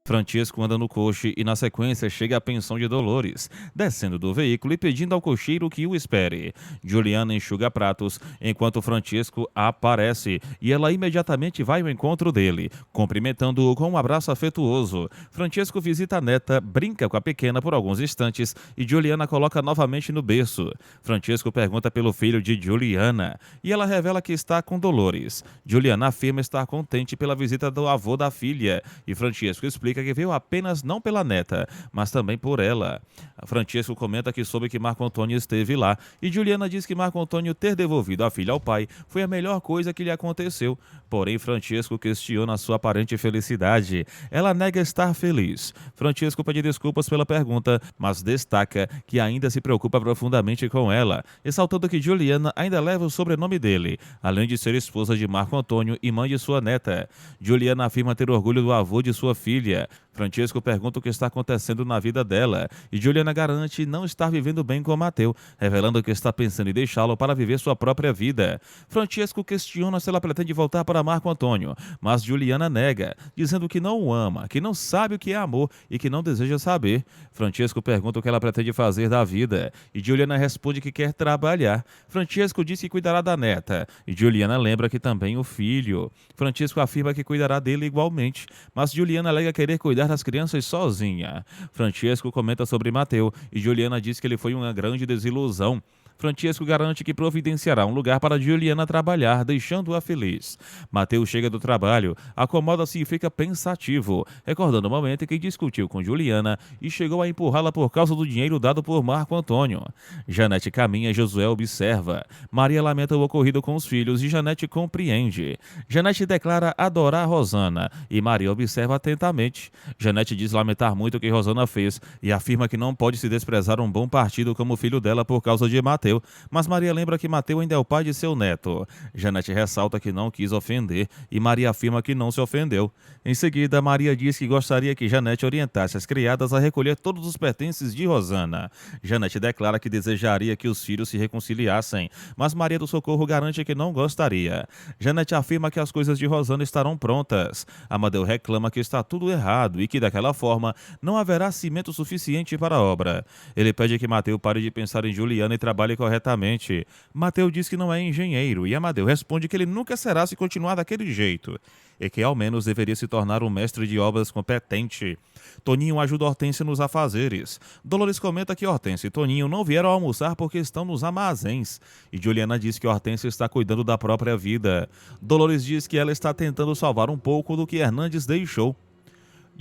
Francisco anda no coche e na sequência chega a pensão de Dolores, descendo do veículo e pedindo ao cocheiro que o espere. Juliana enxuga pratos enquanto Francisco aparece e ela imediatamente vai ao encontro dele, cumprimentando-o com um abraço afetuoso. Francisco visita a neta, brinca com a pequena por alguns instantes e Juliana coloca novamente no berço. Francisco pergunta pelo filho de Juliana e ela revela que está com Dolores. Juliana afirma estar contente pela visita do avô da filha e Francisco explica que veio apenas não pela neta, mas também por ela. Francisco comenta que soube que Marco Antônio esteve lá e Juliana diz que Marco Antônio ter devolvido a filha ao pai foi a melhor coisa que lhe aconteceu. Porém, Francisco questiona sua aparente felicidade. Ela nega estar feliz. Francisco pede desculpas pela pergunta, mas destaca que ainda se preocupa profundamente com ela, ressaltando que Juliana ainda leva o sobrenome dele, além de ser esposa de Marco Antônio e mãe de sua neta. Juliana afirma ter orgulho do avô de sua filha. Francisco pergunta o que está acontecendo na vida dela e Juliana garante não estar vivendo bem com Mateu, revelando que está pensando em deixá-lo para viver sua própria vida. Francisco questiona se ela pretende voltar para Marco Antônio, mas Juliana nega, dizendo que não o ama, que não sabe o que é amor e que não deseja saber. Francisco pergunta o que ela pretende fazer da vida e Juliana responde que quer trabalhar. Francisco diz que cuidará da neta e Juliana lembra que também o filho. Francisco afirma que cuidará dele igualmente, mas Juliana alega querer cuidar das crianças sozinha. Francisco comenta sobre Mateu e Juliana diz que ele foi uma grande desilusão. Francisco garante que providenciará um lugar para Juliana trabalhar, deixando-a feliz. Mateus chega do trabalho, acomoda-se e fica pensativo, recordando o momento em que discutiu com Juliana e chegou a empurrá-la por causa do dinheiro dado por Marco Antônio. Janete caminha e Josué observa. Maria lamenta o ocorrido com os filhos e Janete compreende. Janete declara adorar Rosana e Maria observa atentamente. Janete diz lamentar muito o que Rosana fez e afirma que não pode se desprezar um bom partido como o filho dela por causa de Mateus. Mas Maria lembra que Mateu ainda é o pai de seu neto. Janete ressalta que não quis ofender e Maria afirma que não se ofendeu. Em seguida, Maria diz que gostaria que Janete orientasse as criadas a recolher todos os pertences de Rosana. Janete declara que desejaria que os filhos se reconciliassem, mas Maria do Socorro garante que não gostaria. Janete afirma que as coisas de Rosana estarão prontas. Amadeu reclama que está tudo errado e que daquela forma não haverá cimento suficiente para a obra. Ele pede que Mateu pare de pensar em Juliana e trabalhe corretamente. Mateu diz que não é engenheiro e Amadeu responde que ele nunca será se continuar daquele jeito e que ao menos deveria se tornar um mestre de obras competente. Toninho ajuda Hortência nos afazeres. Dolores comenta que Hortência e Toninho não vieram almoçar porque estão nos armazéns. E Juliana diz que Hortência está cuidando da própria vida. Dolores diz que ela está tentando salvar um pouco do que Hernandes deixou.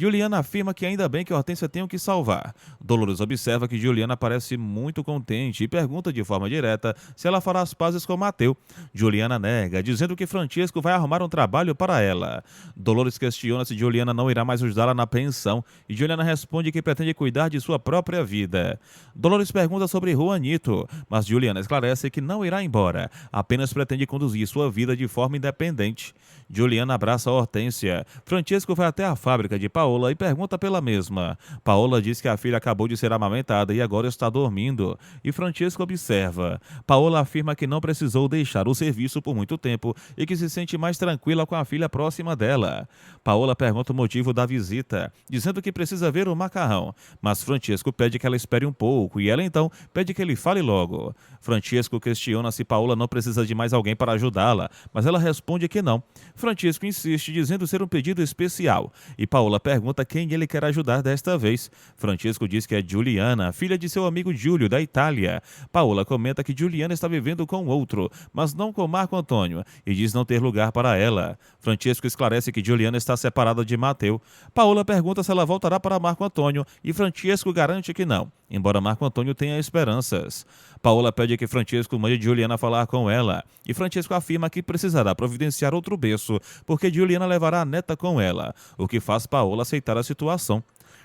Juliana afirma que ainda bem que Hortência tem o que salvar. Dolores observa que Juliana parece muito contente e pergunta de forma direta se ela fará as pazes com Mateu. Juliana nega, dizendo que Francisco vai arrumar um trabalho para ela. Dolores questiona se Juliana não irá mais ajudá-la na pensão e Juliana responde que pretende cuidar de sua própria vida. Dolores pergunta sobre Juanito, mas Juliana esclarece que não irá embora, apenas pretende conduzir sua vida de forma independente. Juliana abraça Hortência. Francisco vai até a fábrica de Paola e pergunta pela mesma. Paola diz que a filha acabou de ser amamentada e agora está dormindo. E Francisco observa. Paola afirma que não precisou deixar o serviço por muito tempo e que se sente mais tranquila com a filha próxima dela. Paola pergunta o motivo da visita, dizendo que precisa ver o macarrão. Mas Francisco pede que ela espere um pouco e ela então pede que ele fale logo. Francisco questiona se Paola não precisa de mais alguém para ajudá-la, mas ela responde que não. Francisco insiste, dizendo ser um pedido especial. E Paola pergunta quem ele quer ajudar desta vez. Francisco diz que é Juliana, filha de seu amigo Júlio, da Itália. Paola comenta que Juliana está vivendo com outro, mas não com Marco Antônio, e diz não ter lugar para ela. Francisco esclarece que Juliana está separada de Mateu. Paola pergunta se ela voltará para Marco Antônio, e Francisco garante que não, embora Marco Antônio tenha esperanças. Paola pede que Francisco mande Juliana falar com ela, e Francisco afirma que precisará providenciar outro berço, porque Juliana levará a neta com ela, o que faz Paola aceitar a situação.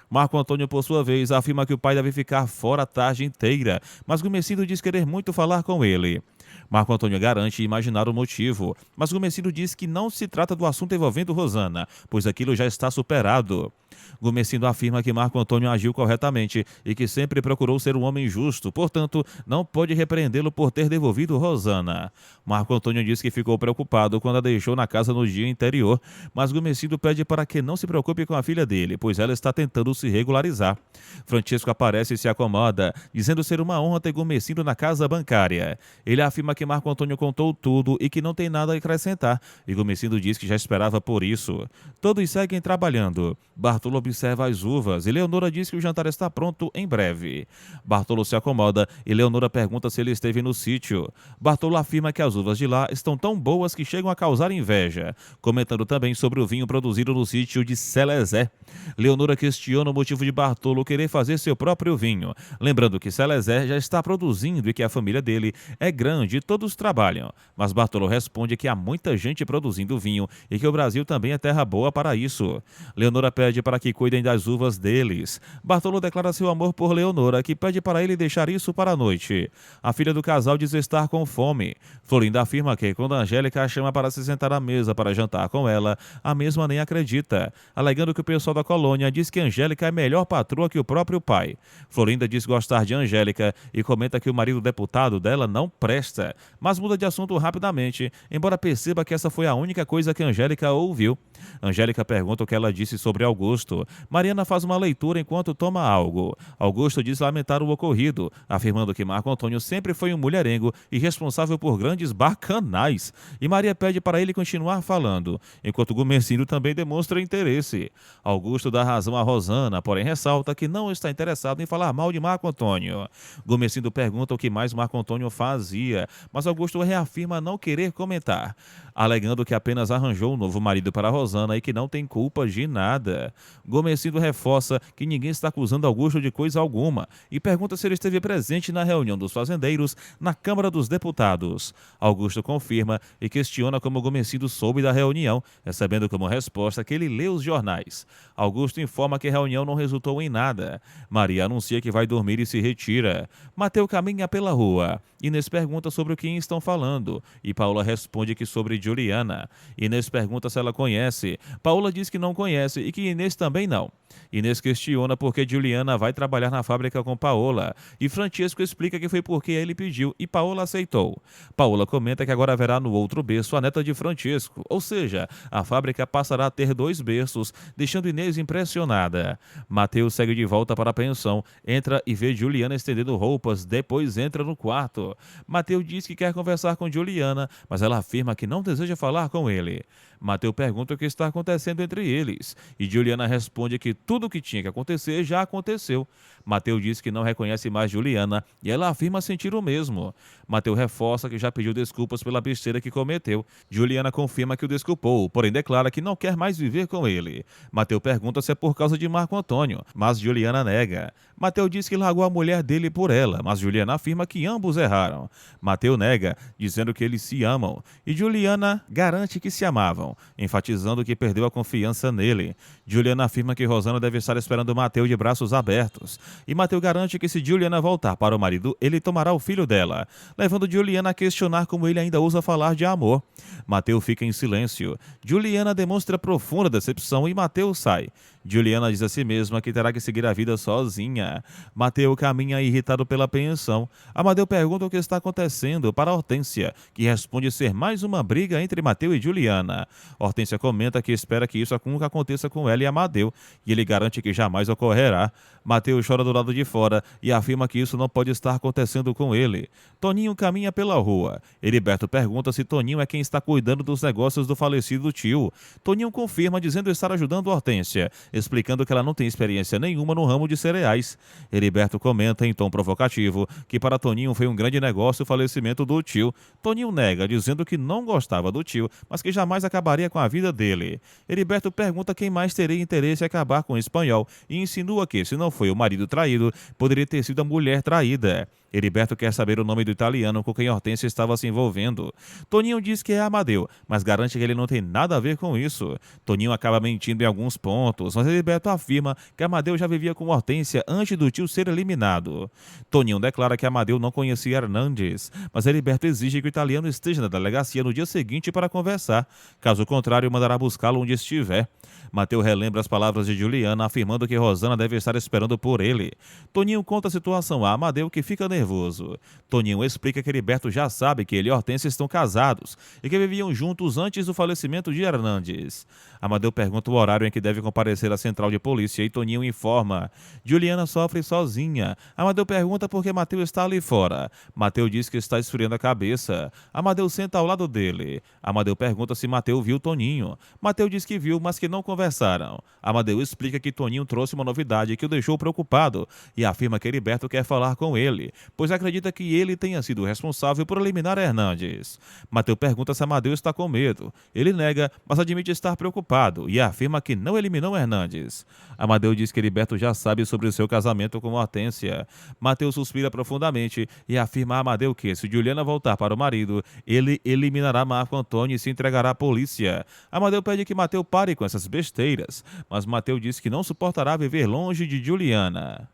Marco Antônio, por sua vez, afirma que o pai deve ficar fora a tarde inteira, mas Gumecindo diz querer muito falar com ele. Marco Antônio garante imaginar o motivo, mas Gumecindo diz que não se trata do assunto envolvendo Rosana, pois aquilo já está superado. Gumercindo afirma que Marco Antônio agiu corretamente e que sempre procurou ser um homem justo, portanto, não pode repreendê-lo por ter devolvido Rosana. Marco Antônio diz que ficou preocupado quando a deixou na casa no dia anterior, mas Gumercindo pede para que não se preocupe com a filha dele, pois ela está tentando se regularizar. Francisco aparece e se acomoda, dizendo ser uma honra ter Gumercindo na casa bancária. Ele afirma que Marco Antônio contou tudo e que não tem nada a acrescentar, e Gumercindo diz que já esperava por isso. Todos seguem trabalhando. Bartolo observa as uvas e Leonora diz que o jantar está pronto em breve. Bartolo se acomoda e Leonora pergunta se ele esteve no sítio. Bartolo afirma que as uvas de lá estão tão boas que chegam a causar inveja, comentando também sobre o vinho produzido no sítio de Celezé. Leonora questiona o motivo de Bartolo querer fazer seu próprio vinho, lembrando que Celezé já está produzindo e que a família dele é grande e todos trabalham. Mas Bartolo responde que há muita gente produzindo vinho e que o Brasil também é terra boa para isso. Leonora pede para que cuidem das uvas deles. Bartolo declara seu amor por Leonora, que pede para ele deixar isso para a noite. A filha do casal diz estar com fome. Florinda afirma que quando Angélica a chama para se sentar à mesa para jantar com ela, a mesma nem acredita, alegando que o pessoal da colônia diz que Angélica é melhor patroa que o próprio pai. Florinda diz gostar de Angélica e comenta que o marido deputado dela não presta, mas muda de assunto rapidamente, embora perceba que essa foi a única coisa que Angélica ouviu. Angélica pergunta o que ela disse sobre Augusto. Mariana faz uma leitura enquanto toma algo. Augusto diz lamentar o ocorrido, afirmando que Marco Antônio sempre foi um mulherengo e responsável por grandes bacanais. E Maria pede para ele continuar falando, enquanto Gumercindo também demonstra interesse. Augusto dá razão a Rosana, porém ressalta que não está interessado em falar mal de Marco Antônio. Gumercindo pergunta o que mais Marco Antônio fazia, mas Augusto reafirma não querer comentar, alegando que apenas arranjou um novo marido para Rosana e que não tem culpa de nada. Gumercindo reforça que ninguém está acusando Augusto de coisa alguma e pergunta se ele esteve presente na reunião dos fazendeiros na Câmara dos Deputados. Augusto confirma e questiona como Gumercindo soube da reunião, recebendo como resposta que ele lê os jornais. Augusto informa que a reunião não resultou em nada. Maria anuncia que vai dormir e se retira. Mateu caminha pela rua. Inês pergunta sobre o que estão falando e Paula responde que sobre Juliana. Inês pergunta se ela conhece. Paula diz que não conhece e que Inês também não. Inês questiona por que Juliana vai trabalhar na fábrica com Paola e Francisco explica que foi porque ele pediu e Paola aceitou. Paola comenta que agora haverá no outro berço a neta de Francisco, ou seja, a fábrica passará a ter 2 berços, deixando Inês impressionada. Mateus segue de volta para a pensão, entra e vê Juliana estendendo roupas, depois entra no quarto. Mateus diz que quer conversar com Juliana, mas ela afirma que não deseja falar com ele. Mateus pergunta o que está acontecendo entre eles e Juliana responde que tudo o que tinha que acontecer já aconteceu. Mateus diz que não reconhece mais Juliana e ela afirma sentir o mesmo. Mateus reforça que já pediu desculpas pela besteira que cometeu. Juliana confirma que o desculpou, porém declara que não quer mais viver com ele. Mateus pergunta se é por causa de Marco Antônio, mas Juliana nega. Mateus diz que largou a mulher dele por ela, mas Juliana afirma que ambos erraram. Mateus nega, dizendo que eles se amam, e Juliana garante que se amavam, enfatizando que perdeu a confiança nele. Juliana afirma que Rosana deve estar esperando Mateus de braços abertos, e Mateus garante que se Juliana voltar para o marido, ele tomará o filho dela, levando Juliana a questionar como ele ainda ousa falar de amor. Mateus fica em silêncio. Juliana demonstra profunda decepção e Mateus sai. Juliana diz a si mesma que terá que seguir a vida sozinha. Mateus caminha irritado pela pensão. Amadeu pergunta o que está acontecendo para Hortência, que responde ser mais uma briga entre Mateus e Juliana. Hortência comenta que espera que isso nunca aconteça com ela e Amadeu, e ele garante que jamais ocorrerá. Mateus chora do lado de fora e afirma que isso não pode estar acontecendo com ele. Toninho caminha pela rua. Heriberto pergunta se Toninho é quem está cuidando dos negócios do falecido tio. Toninho confirma dizendo estar ajudando Hortência, explicando que ela não tem experiência nenhuma no ramo de cereais. Heriberto comenta em tom provocativo que para Toninho foi um grande negócio o falecimento do tio. Toninho nega, dizendo que não gostava do tio, mas que jamais acabaria com a vida dele. Heriberto pergunta quem mais teria interesse em acabar com o espanhol e insinua que, se não foi o marido traído, poderia ter sido a mulher traída. Heriberto quer saber o nome do italiano com quem Hortência estava se envolvendo. Toninho diz que é Amadeu, mas garante que ele não tem nada a ver com isso. Toninho acaba mentindo em alguns pontos, mas Heriberto afirma que Amadeu já vivia com Hortência antes do tio ser eliminado. Toninho declara que Amadeu não conhecia Hernandes, mas Heriberto exige que o italiano esteja na delegacia no dia seguinte para conversar. Caso contrário, mandará buscá-lo onde estiver. Mateus relembra as palavras de Juliana, afirmando que Rosana deve estar esperando por ele. Toninho conta a situação a Amadeu, que fica nervoso. Toninho explica que Heriberto já sabe que ele e Hortência estão casados e que viviam juntos antes do falecimento de Hernandes. Amadeu pergunta o horário em que deve comparecer à central de polícia e Toninho informa. Juliana sofre sozinha. Amadeu pergunta por que Mateus está ali fora. Mateus diz que está esfriando a cabeça. Amadeu senta ao lado dele. Amadeu pergunta se Mateus viu Toninho. Mateus diz que viu, mas que não conversaram. Amadeu explica que Toninho trouxe uma novidade que o deixou preocupado e afirma que Heriberto quer falar com ele, pois acredita que ele tenha sido responsável por eliminar Hernandes. Mateus pergunta se Amadeu está com medo. Ele nega, mas admite estar preocupado e afirma que não eliminou Hernandes. Amadeu diz que Heriberto já sabe sobre o seu casamento com Hortência. Mateus suspira profundamente e afirma a Amadeu que, se Juliana voltar para o marido, ele eliminará Marco Antônio e se entregará à polícia. Amadeu pede que Mateus pare com essas besteiras, mas Mateus diz que não suportará viver longe de Juliana.